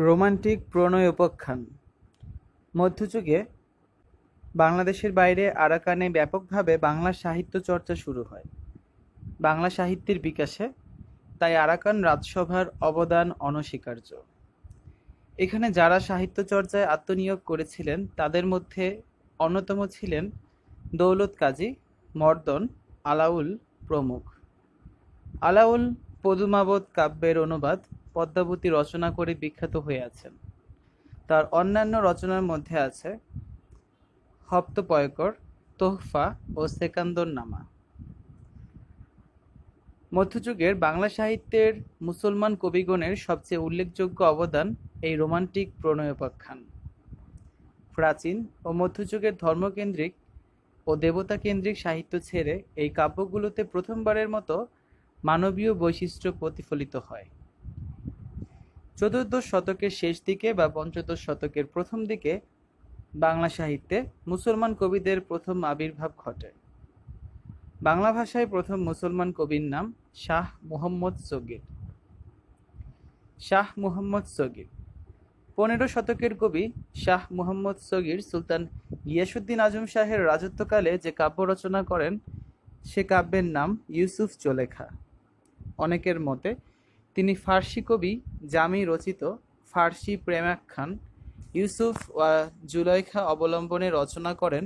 Romantic প্রণয় উপাখ্যান। মধ্যযুগে বাংলাদেশের বাইরে আরাকানে ব্যাপকভাবে বাংলা সাহিত্য চর্চা শুরু হয়। বাংলা সাহিত্যের বিকাশে তাই আরাকান রাজসভার অবদান অনস্বীকার্য। এখানে যারা সাহিত্য চর্চায় আত্মনিয়োগ করেছিলেন তাদের মধ্যে অন্যতম ছিলেন দৌলত কাজী, মর্দন, আলাউল প্রমুখ। আলাউল পদুমাবত কাব্যের অনুবাদ পদ্মাবতী রচনা করে বিখ্যাত হয়ে আছেন। তার অন্যান্য রচনার মধ্যে আছে হপ্তপয়কর, তোহফা ও সেকান্দর নামা। মধ্যযুগের বাংলা সাহিত্যের মুসলমান কবিগণের সবচেয়ে উল্লেখযোগ্য অবদান এই রোমান্টিক প্রণয়োপাখ্যান। প্রাচীন ও মধ্যযুগের ধর্মকেন্দ্রিক ও দেবতাকেন্দ্রিক সাহিত্য ছেড়ে এই কাব্যগুলোতে প্রথমবারের মতো মানবীয় বৈশিষ্ট্য প্রতিফলিত হয়। চতুর্দশ শতকের শেষ দিকে বা পঞ্চদশ শতকের প্রথম দিকে বাংলা সাহিত্যে মুসলমান কবিদের প্রথম আবির্ভাব ঘটে। বাংলা ভাষায় প্রথম মুসলমান কবির নাম শাহ মুহাম্মদ সগীর। শাহ মুহাম্মদ সগীর 15 শতকের কবি শাহ মুহাম্মদ সগীর সুলতান গিয়াসউদ্দিন আজম শাহের রাজত্বকালে যে কাব্য রচনা করেন সে কাব্যের নাম ইউসুফ জুলেখা। অনেকের মতে তিনি ফার্সি কবি জামি রচিত ফার্সি প্রেমাখ্যান ইউসুফ ওয়া জুলাইখা অবলম্বনে রচনা করেন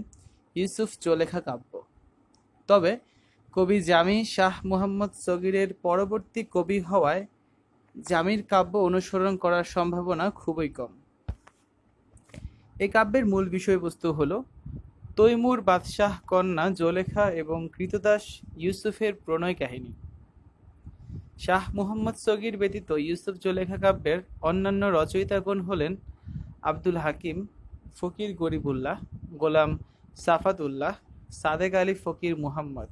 ইউসুফ জুলেখা কাব্য। তবে কবি জামি শাহ মুহাম্মদ সগীরের পরবর্তী কবি হওয়ায় জামির কাব্য অনুসরণ করার সম্ভাবনা খুবই কম। এই কাব্যের মূল বিষয়বস্তু হল তৈমুর বাদশাহ কন্যা জুলেখা এবং কৃতদাস ইউসুফের প্রণয় কাহিনী। শাহ মুহাম্মদ সগীর ব্যতীত ইউসুফ জুলেখা কাব্যের অন্যান্য রচয়িতাগণ হলেন আব্দুল হাকিম, ফকির গরিবুল্লাহ, গোলাম সাফাতুল্লাহ, সাদেক আলী ফকির মুহাম্মদ।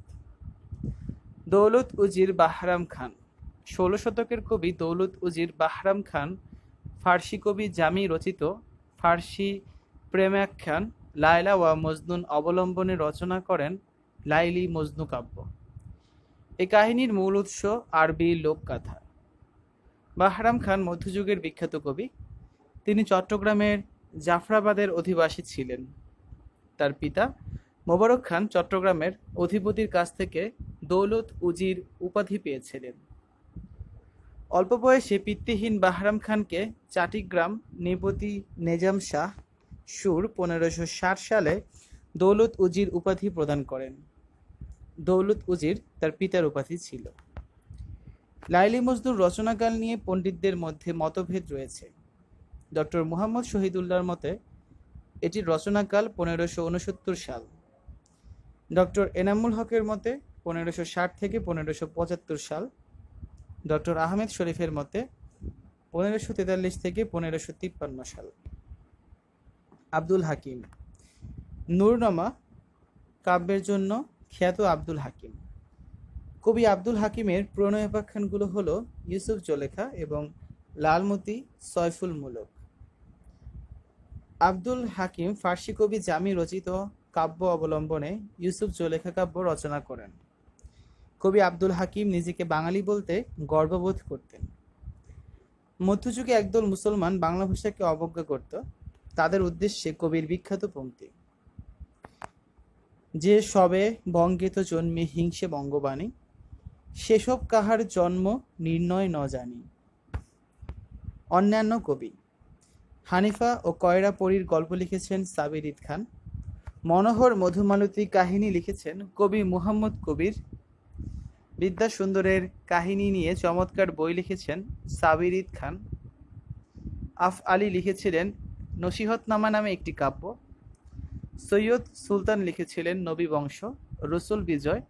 দৌলত উজির বাহরাম খান 16 শতকের কবি দৌলত উজির বাহরাম খান ফার্সি কবি জামি রচিত ফার্সি প্রেমাখ্যান লায়লা ওয়া মজনুন অবলম্বনে রচনা করেন লাইলি মজনু কাব্য। এই কাহিনীর মূল উৎস আরবি লোকগাথা। বাহরাম খান মধ্যযুগের বিখ্যাত কবি। তিনি চট্টগ্রামের জাফরাবাদের অধিবাসী ছিলেন। তার পিতা মোবারক খান চট্টগ্রামের অধিপতির কাছ থেকে দৌলত উজির উপাধি পেয়েছিলেন। অল্প বয়সে পিতৃহীন বাহরাম খানকে চাটিগ্রাম নিপতি নেজাম শাহ সুর 1560 সালে দৌলত উজির উপাধি প্রদান করেন। দৌলত উজির তার পিতার উপাধি ছিল। লাইলি মজনুর রচনাকাল নিয়ে পণ্ডিতদের মধ্যে মতভেদ রয়েছে। ডক্টর মুহাম্মদ শহীদুল্লাহর মতে এটির রচনাকাল 1569 সাল। ডক্টর এনামুল হকের মতে 1560 থেকে 1575 সাল। ডক্টর আহমেদ শরীফের মতে 1543 থেকে 1553 সাল। আব্দুল হাকিম নূরনামা কাব্যের জন্য খ্যাত আব্দুল হাকিম। কবি আব্দুল হাকিমের প্রণয়োপাখ্যানগুলো হল ইউসুফ জুলেখা এবং লালমতি সয়ফুল মুলক। আব্দুল হাকিম ফার্সি কবি জামি রচিত কাব্য অবলম্বনে ইউসুফ জুলেখা কাব্য রচনা করেন। কবি আব্দুল হাকিম নিজেকে বাঙালি বলতে গর্ববোধ করতেন। মধ্যযুগে একদল মুসলমান বাংলা ভাষাকে অবজ্ঞা করত। তাদের উদ্দেশ্যে কবির বিখ্যাত পংক্তি, যে সবে বঙ্গেত জন্মে হিংসে বঙ্গবাণী, সেসব কাহার জন্ম নির্ণয় ন জানি। অন্যান্য কবি হানিফা ও কয়রা পরীর গল্প লিখেছেন সাবির ঈদ খান। মনোহর মধুমালতী কাহিনী লিখেছেন কবি মুহাম্মদ কবির। বিদ্যাসুন্দরের কাহিনী নিয়ে চমৎকার বই লিখেছেন সাবির ঈদ খান। আফ আলী লিখেছিলেন নসিহতনামা নামে একটি কাব্য। সৈয়দ সুলতান লিখেছিলেন নবী বংশ, রসুল বিজয়,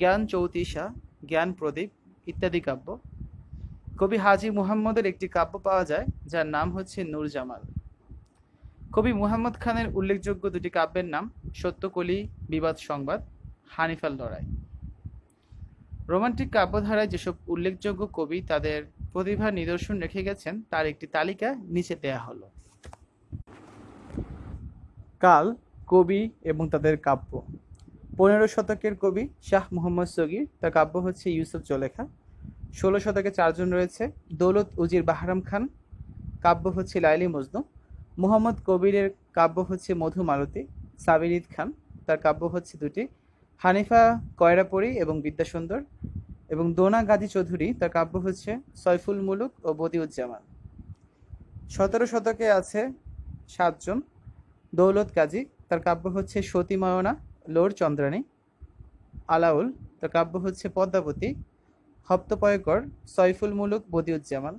জ্ঞান চৌতিসা, জ্ঞান প্রদীপ ইত্যাদি কাব্য। কবি হাজী মুহাম্মদের একটি কাব্য পাওয়া যায় যার নাম হচ্ছে নূর জামাল। কবি মুহাম্মদ খানের উল্লেখযোগ্য দুটি কাব্যের নাম সত্যকলি, বিবাদ সংবাদ, হানিফার লড়াই। রোমান্টিক কাব্যধারায় যেসব উল্লেখযোগ্য কবি তাদের প্রতিভার নিদর্শন রেখে গেছেন তার একটি তালিকা নিচে দেয়া হলো। কাল, কবি এবং তাদের কাব্য। 15 শতকের কবি শাহ মুহাম্মদ সগীর, তার কাব্য হচ্ছে ইউসুফ জুলেখা। 16 শতকে 4 জন রয়েছে: দৌলত উজির বাহরাম খান, কাব্য হচ্ছে লাইলি মজনু। মুহাম্মদ কবিরের কাব্য হচ্ছে মধুমালতী। সাবির ঈদ খান, তার কাব্য হচ্ছে দুটি, হানিফা কয়রাপরি এবং বিদ্যাসুন্দর। এবং দোনা গাজী চৌধুরী, তার কাব্য হচ্ছে সয়ফুল মুলুক ও বদিউজ্জামান। 17 শতকে আছে 7 জন। দৌলত গাজী, তার কাব্য হচ্ছে সতী ময়না, লোর চন্দ্রাণী। আলাউল, তার কাব্য হচ্ছে পদ্মাবতী। হপ্তপয়কর, সয়ফুল মুলুক, বদিউজ্জামান।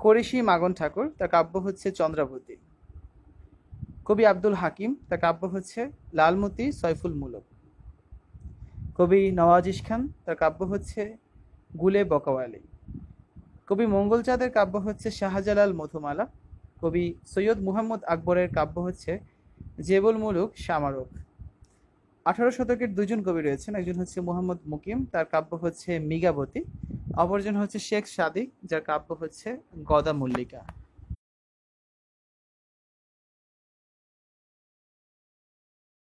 কোরেশি মাগন ঠাকুর, তার কাব্য হচ্ছে চন্দ্রাবতী। কবি আব্দুল হাকিম, তার কাব্য হচ্ছে লালমতি, সয়ফুল মুলক। কবি নওয়াজিশ খান, তার কাব্য হচ্ছে গুলে বকাওয়ালি। কবি মঙ্গল চাঁদের কাব্য হচ্ছে শাহজালাল মধুমালা। কবি সৈয়দ মুহাম্মদ আকবরের কাব্য হচ্ছে জেবুল মুলুক শামারক। 18 শতকের 2 জন কবি রয়েছেন, একজন হচ্ছে মুহাম্মদ মুকিম, তার কাব্য হচ্ছে মৃগাবতী। অপরজন হচ্ছে শেখ সাদিক, যার কাব্য হচ্ছে গদা মল্লিকা।